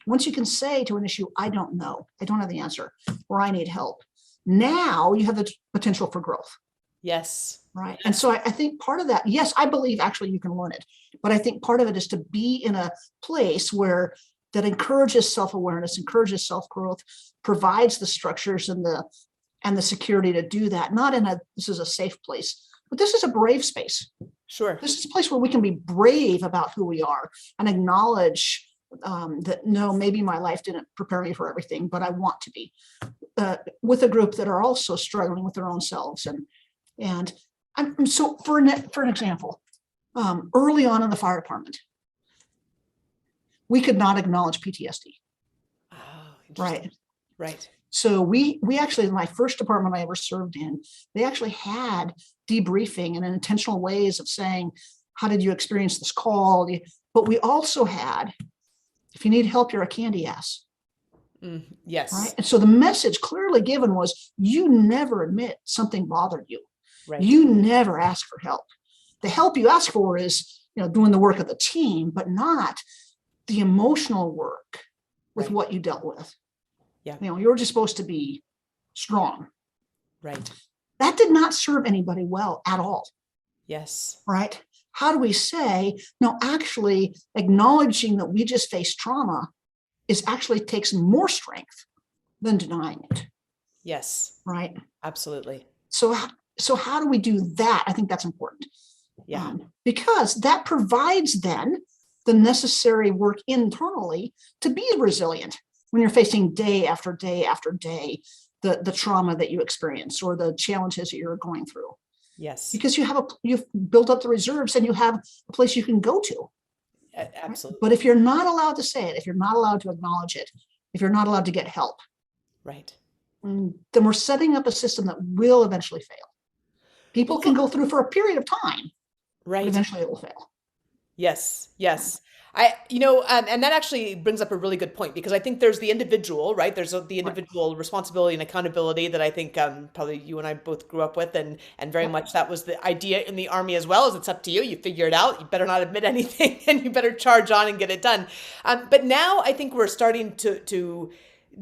once you can say to an issue, I don't know, I don't have the answer, or I need help. Now you have the potential for growth. Yes. Right. And so I think part of that, yes, I believe actually you can learn it, but I think part of it is to be in a place where that encourages self-awareness, encourages self-growth, provides the structures and the security to do that. Not in this is a safe place, but this is a brave space. Sure. This is a place where we can be brave about who we are and acknowledge that, no, maybe my life didn't prepare me for everything, but I want to be with a group that are also struggling with their own selves. And so for an example, early on in the fire department, we could not acknowledge PTSD. Oh, right. Right. So we actually, in my first department I ever served in, they actually had debriefing and intentional ways of saying, how did you experience this call? But we also had, if you need help, you're a candy ass. Yes. Right. And so the message clearly given was, you never admit something bothered you. Right. You never ask for help. The help you ask for is, doing the work of the team, but not the emotional work with what you dealt with. Yeah. You're just supposed to be strong. Right. That did not serve anybody well at all. Yes. Right. How do we say, no, actually acknowledging that we just faced trauma actually takes more strength than denying it. Yes. Right. Absolutely. So how do we do that? I think that's important. Yeah. Because that provides then the necessary work internally to be resilient when you're facing day after day after day the trauma that you experience or the challenges that you're going through. Yes. Because you've built up the reserves and you have a place you can go to. Absolutely. But if you're not allowed to say it, if you're not allowed to acknowledge it, if you're not allowed to get help, right, then we're setting up a system that will eventually fail. People can go through for a period of time, right? But eventually it will fail. Yes. And that actually brings up a really good point, because I think there's the individual, right? There's the individual responsibility and accountability that I think probably you and I both grew up with, and very much that was the idea in the Army as well. As it's up to you, you figure it out. You better not admit anything, and you better charge on and get it done. But now I think we're starting to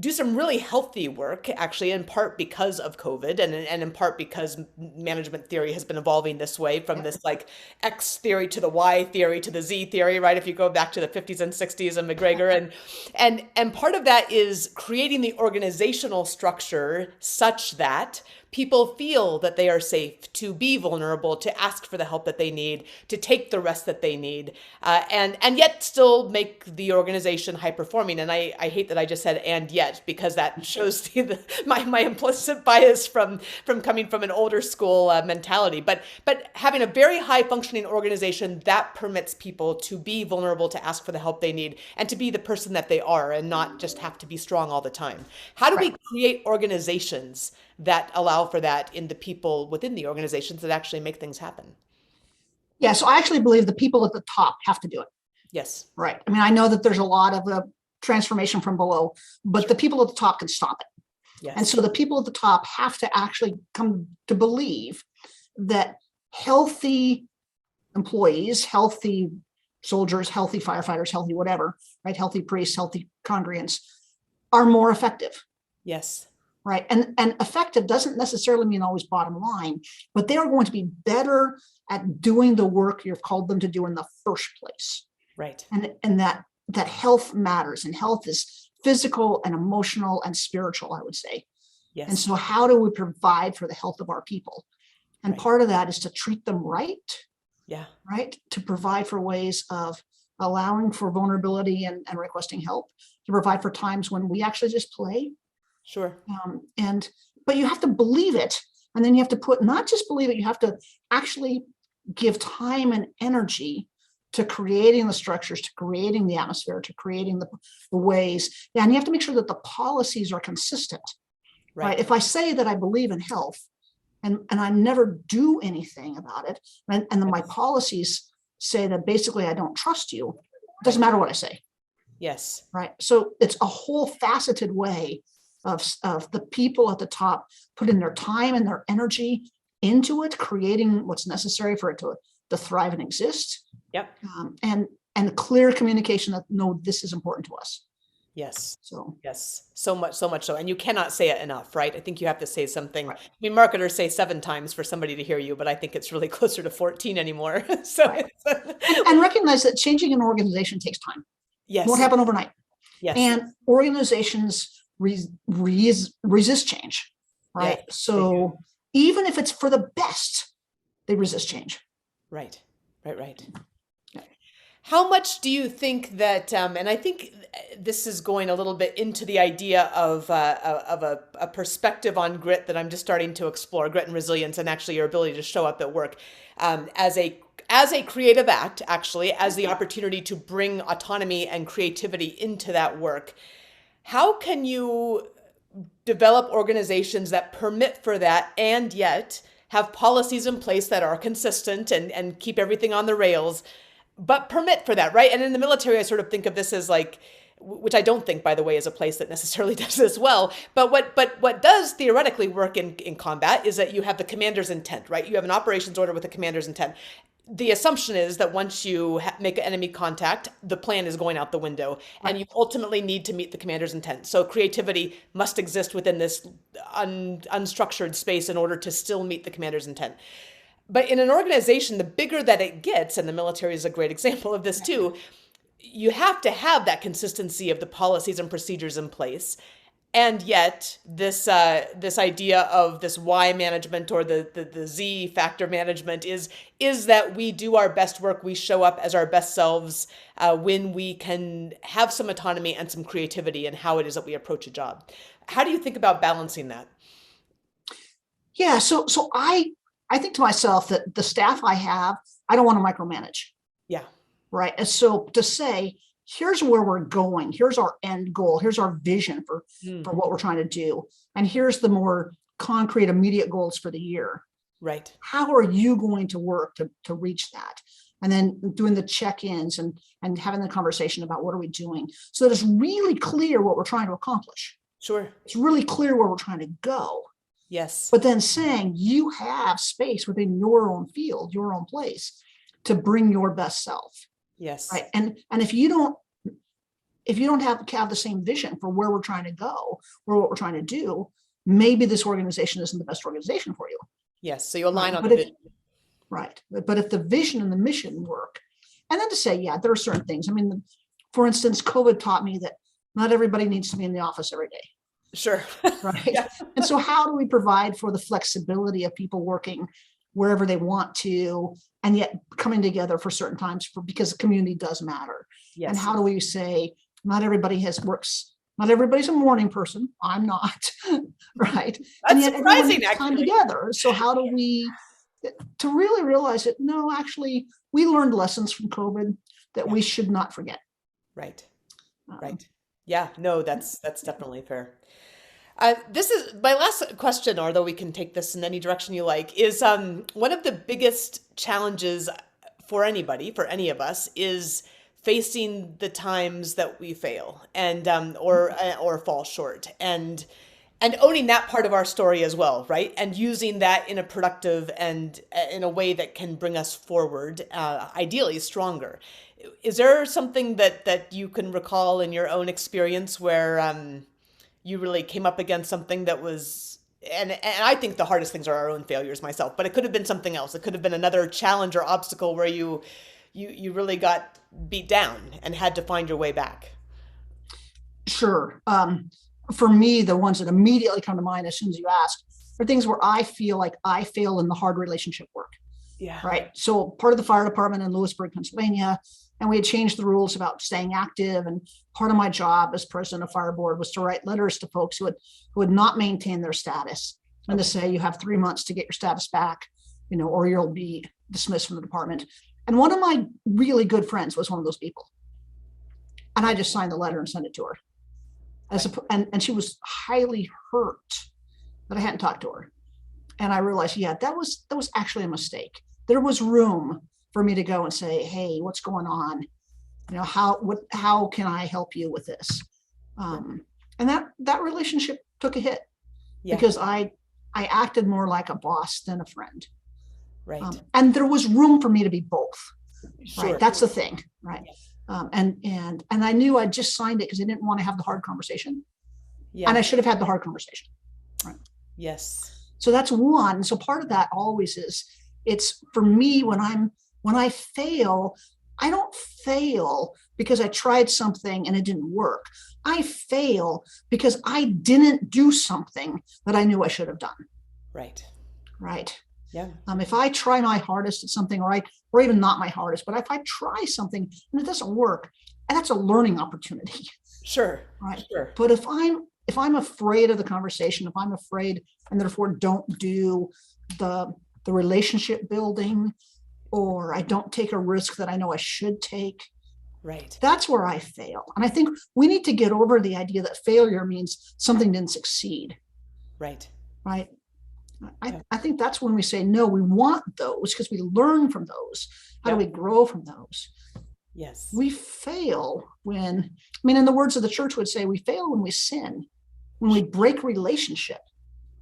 do some really healthy work, actually, in part because of COVID and in part because management theory has been evolving this way, from this like X theory to the Y theory to the Z theory, right? If you go back to the 50s and 60s and McGregor, and part of that is creating the organizational structure such that people feel that they are safe to be vulnerable, to ask for the help that they need, to take the rest that they need, and yet still make the organization high performing. And I hate that I just said "and yet," because that shows my implicit bias from coming from an older school mentality. But having a very high functioning organization that permits people to be vulnerable, to ask for the help they need, and to be the person that they are, and not just have to be strong all the time. How do we create organizations that allow for that in the people within the organizations that actually make things happen? Yeah, so I actually believe the people at the top have to do it. Yes. Right. I mean, I know that there's a lot of transformation from below, but the people at the top can stop it. Yes. And so the people at the top have to actually come to believe that healthy employees, healthy soldiers, healthy firefighters, healthy whatever, right? Healthy priests, healthy congregants are more effective. Yes. Right. And effective doesn't necessarily mean always bottom line, but they are going to be better at doing the work you've called them to do in the first place. Right. And that health matters, and health is physical and emotional and spiritual, I would say. Yes. And so how do we provide for the health of our people? And part of that is to treat them right. Yeah. Right. To provide for ways of allowing for vulnerability and requesting help, to provide for times when we actually just play. Sure. But you have to believe it. And then you have to not just believe it, you have to actually give time and energy to creating the structures, to creating the atmosphere, to creating the ways. Yeah, and you have to make sure that the policies are consistent. Right. If I say that I believe in health and I never do anything about it, and then my policies say that basically I don't trust you, it doesn't matter what I say. Yes. Right. So it's a whole faceted way of the people at the top putting their time and their energy into it, creating what's necessary for it to thrive and exist. Yep. And clear communication that, no, this is important to us. Yes. So yes, so much so. And you cannot say it enough, right? I think you have to say something. Right. I mean, marketers say 7 times for somebody to hear you, but I think it's really closer to 14 anymore. So right. and recognize that changing an organization takes time. Yes. It won't happen overnight. Yes. And organizations resist change, right? Yeah, so even if it's for the best, they resist change. Right. How much do you think that, and I think this is going a little bit into the idea of a perspective on grit that I'm just starting to explore, grit and resilience, and actually your ability to show up at work as a creative act, actually, as the opportunity to bring autonomy and creativity into that work. How can you develop organizations that permit for that and yet have policies in place that are consistent and keep everything on the rails, but permit for that, right? And in the military, I sort of think of this as like, which I don't think, by the way, is a place that necessarily does this well. But what does theoretically work in combat is that you have the commander's intent, right? You have an operations order with a commander's intent. The assumption is that once you make enemy contact, the plan is going out the window, and you ultimately need to meet the commander's intent. So creativity must exist within this unstructured space in order to still meet the commander's intent. But in an organization, the bigger that it gets, and the military is a great example of this too, you have to have that consistency of the policies and procedures in place. And yet this idea of this Y management or the Z factor management is that we do our best work, we show up as our best selves when we can have some autonomy and some creativity in how it is that we approach a job. How do you think about balancing that? Yeah, so I think to myself that the staff I have, I don't want to micromanage. Yeah. Right. And so to say, here's where we're going, here's our end goal, here's our vision for what we're trying to do, and here's the more concrete immediate goals for the year. Right. How are you going to work to reach that? And then doing the check-ins and having the conversation about what are we doing, so that it's really clear what we're trying to accomplish. Sure. It's really clear where we're trying to go. Yes. But then saying you have space within your own field, your own place, to bring your best self. Yes. Right. And if you don't have the same vision for where we're trying to go or what we're trying to do, maybe this organization isn't the best organization for you. Yes. So you align on the vision. Right. But if the vision and the mission work, and then to say, yeah, there are certain things. I mean, for instance, COVID taught me that not everybody needs to be in the office every day. Sure. Right. Yeah. And so how do we provide for the flexibility of people working wherever they want to, and yet coming together for certain times because the community does matter. Yes. And how do we say, not everybody's a morning person. I'm not, right? That's and yet surprising, everyone time together. So how do we, to really realize that, no, actually, we learned lessons from COVID that we should not forget. Right. Right. Yeah, no, that's definitely fair. This is my last question, although we can take this in any direction you like, is one of the biggest challenges for anybody, for any of us, is facing the times that we fail and or fall short, and owning that part of our story as well, right? And using that in a productive and in a way that can bring us forward, ideally stronger. Is there something that you can recall in your own experience where you really came up against something that was, and I think the hardest things are our own failures myself, but it could have been something else. It could have been another challenge or obstacle where you really got beat down and had to find your way back? Sure. For me, the ones that immediately come to mind as soon as you ask are things where I feel like I fail in the hard relationship work. Yeah. Right. So part of the fire department in Lewisburg, Pennsylvania, and we had changed the rules about staying active. And part of my job as president of fire board was to write letters to folks who would not maintain their status, and to say, you have 3 months to get your status back, or you'll be dismissed from the department. And one of my really good friends was one of those people. And I just signed the letter and sent it to her. And she was highly hurt that I hadn't talked to her. And I realized, that was actually a mistake. There was room for me to go and say, hey, what's going on? How can I help you with this? And that relationship took a hit because I acted more like a boss than a friend. Right. And there was room for me to be both. Sure. Right. That's the thing. Right. Yes. And I knew I just signed it because I didn't want to have the hard conversation. Yeah. And I should have had the hard conversation. Right. Yes. So that's one. So part of that always is, it's for me, when I fail, I don't fail because I tried something and it didn't work. I fail because I didn't do something that I knew I should have done. Right. Right. Yeah. If I try my hardest at something, or even not my hardest, but if I try something and it doesn't work, and that's a learning opportunity. Sure. Right. Sure. But if I'm afraid of the conversation, if I'm afraid and therefore don't do the relationship building, or I don't take a risk that I know I should take, right, that's where I fail. And I think we need to get over the idea that failure means something didn't succeed. Right. Right. I think that's when we say, no, we want those because we learn from those. How do we grow from those? Yes. We fail when, in the words of the church would say, we fail when we sin, when we break relationship.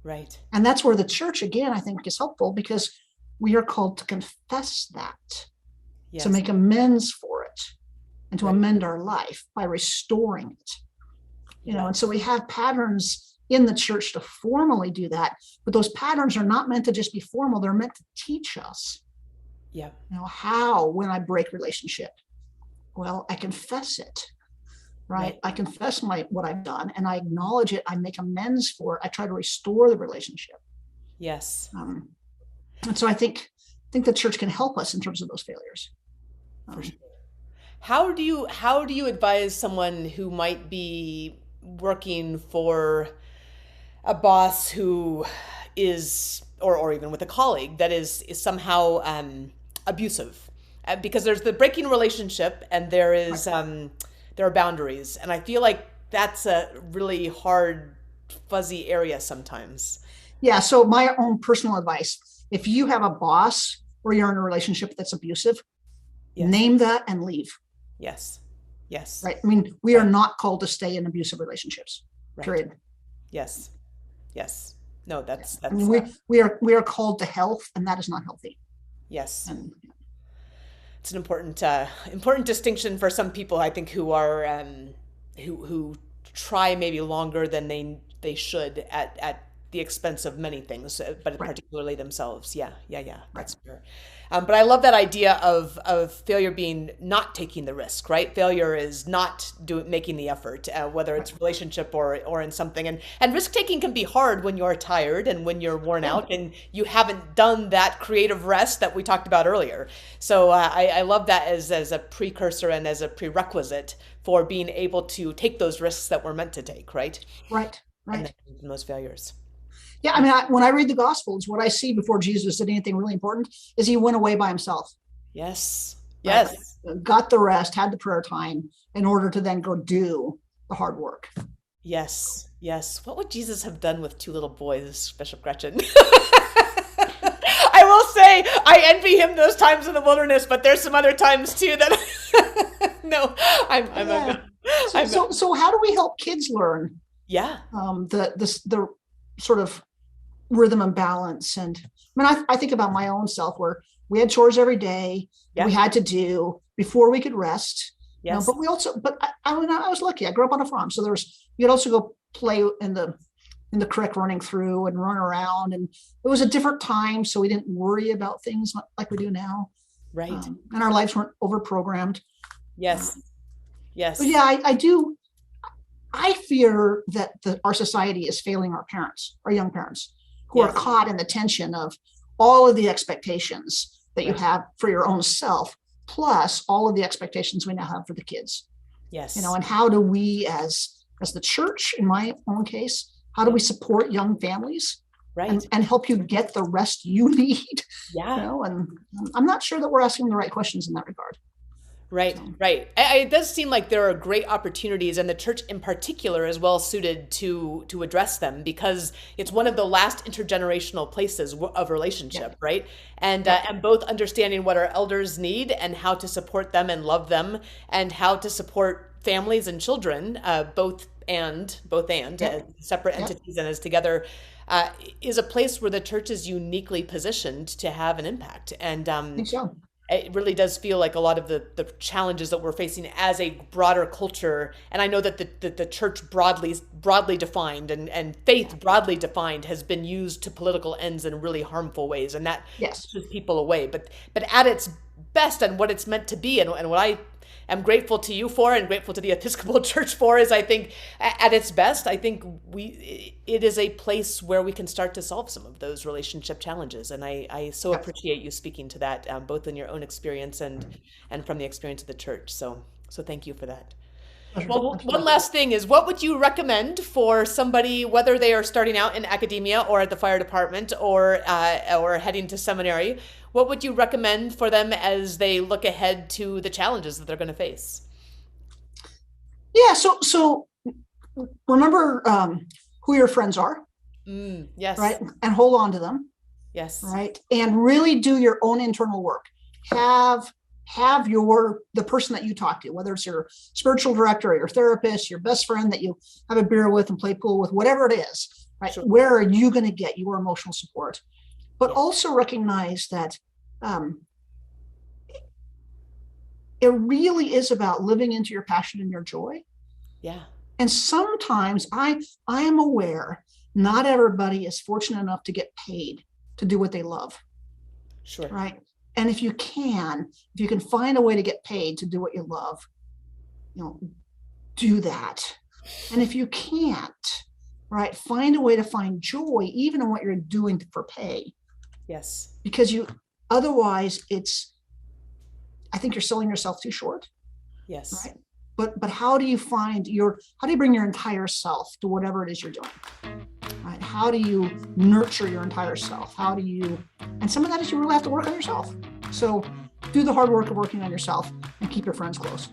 Right. And that's where the church, again, I think is helpful, because we are called to confess that, to make amends for it, and to amend our life by restoring it. And so we have patterns in the church to formally do that, but those patterns are not meant to just be formal. They're meant to teach us, how, when I break relationship, well, I confess it, right? I confess what I've done, and I acknowledge it. I make amends for it. I try to restore the relationship. Yes. And so I think the church can help us in terms of those failures. For sure. How do you advise someone who might be working for a boss who is, or even with a colleague that is somehow abusive? Because there's the breaking relationship, and there are boundaries, and I feel like that's a really hard, fuzzy area sometimes. Yeah. So my own personal advice: if you have a boss or you're in a relationship that's abusive, name that and leave. Yes. Yes. Right. We are not called to stay in abusive relationships. Right. Period. Yes. Yes. No, that's. We are called to health, and that is not healthy. Yes. And it's an important distinction for some people, I think, who are who try maybe longer than they should at the expense of many things, but particularly themselves. Yeah. That's fair. But I love that idea of failure being not taking the risk, right? Failure is not making the effort, whether it's relationship or in something. And risk taking can be hard when you're tired and when you're worn out and you haven't done that creative rest that we talked about earlier. So I love that as a precursor and as a prerequisite for being able to take those risks that we're meant to take, right? Right. And then those failures. Yeah, when I read the Gospels, what I see before Jesus did anything really important is he went away by himself. Yes. Got the rest, had the prayer time in order to then go do the hard work. Yes. What would Jesus have done with two little boys, Bishop Gretchen? I will say, I envy him those times in the wilderness, but there's some other times too that No, So how do we help kids learn? Yeah. The sort of rhythm and balance. And I think about my own self, where we had chores every day we had to do before we could rest. Yes. But I was lucky. I grew up on a farm, so you could also go play in the creek running through and run around, and it was a different time, so we didn't worry about things like we do now. Right. And our lives weren't over-programmed. Yes. Yes. But yeah, I fear that our society is failing our parents, our young parents, who are caught in the tension of all of the expectations that you have for your own self, plus all of the expectations we now have for the kids. Yes. And how do we, as the church, in my own case, how do we support young families, right, and help you get the rest you need? Yeah. And I'm not sure that we're asking the right questions in that regard. Right, right. It does seem like there are great opportunities, and the church in particular is well suited to address them, because it's one of the last intergenerational places of relationship, right? And both understanding what our elders need and how to support them and love them, and how to support families and children, both and separate entities and as together, is a place where the church is uniquely positioned to have an impact. And I think so. It really does feel like a lot of the challenges that we're facing as a broader culture, and I know that the church broadly defined and faith broadly defined has been used to political ends in really harmful ways, and that pushes people away. But at its best, and what it's meant to be, and what I am grateful to you for and grateful to the Episcopal Church for, is I think at its best, I think it is a place where we can start to solve some of those relationship challenges. And I so appreciate you speaking to that, both in your own experience and from the experience of the church. So thank you for that. Well, one last thing is, what would you recommend for somebody, whether they are starting out in academia or at the fire department or heading to seminary? What would you recommend for them as they look ahead to the challenges that they're going to face? Yeah. So remember who your friends are. Yes. Right. And hold on to them. Yes. Right. And really do your own internal work. Have the person that you talk to, whether it's your spiritual director or your therapist, your best friend that you have a beer with and play pool with, whatever it is, right? Sure. Where are you going to get your emotional support? But also recognize that it really is about living into your passion and your joy. Yeah. And sometimes I am aware not everybody is fortunate enough to get paid to do what they love. Sure. Right. And if you can find a way to get paid to do what you love, do that. And if you can't, right, find a way to find joy even in what you're doing for pay. Yes. Because otherwise I think you're selling yourself too short. Yes. Right. But how do you bring your entire self to whatever it is you're doing? Right? How do you nurture your entire self? And some of that is you really have to work on yourself. So do the hard work of working on yourself and keep your friends close.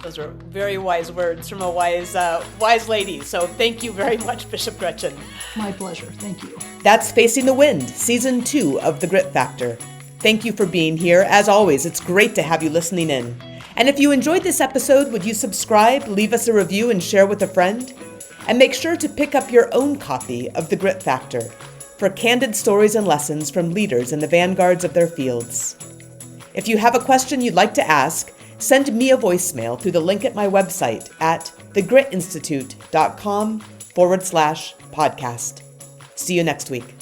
Those are very wise words from a wise lady. So thank you very much, Bishop Gretchen. My pleasure. Thank you. That's Facing the Wind, Season 2 of The Grit Factor. Thank you for being here. As always, it's great to have you listening in. And if you enjoyed this episode, would you subscribe, leave us a review, and share with a friend? And make sure to pick up your own copy of The Grit Factor for candid stories and lessons from leaders in the vanguards of their fields. If you have a question you'd like to ask, send me a voicemail through the link at my website at thegritinstitute.com/podcast. See you next week.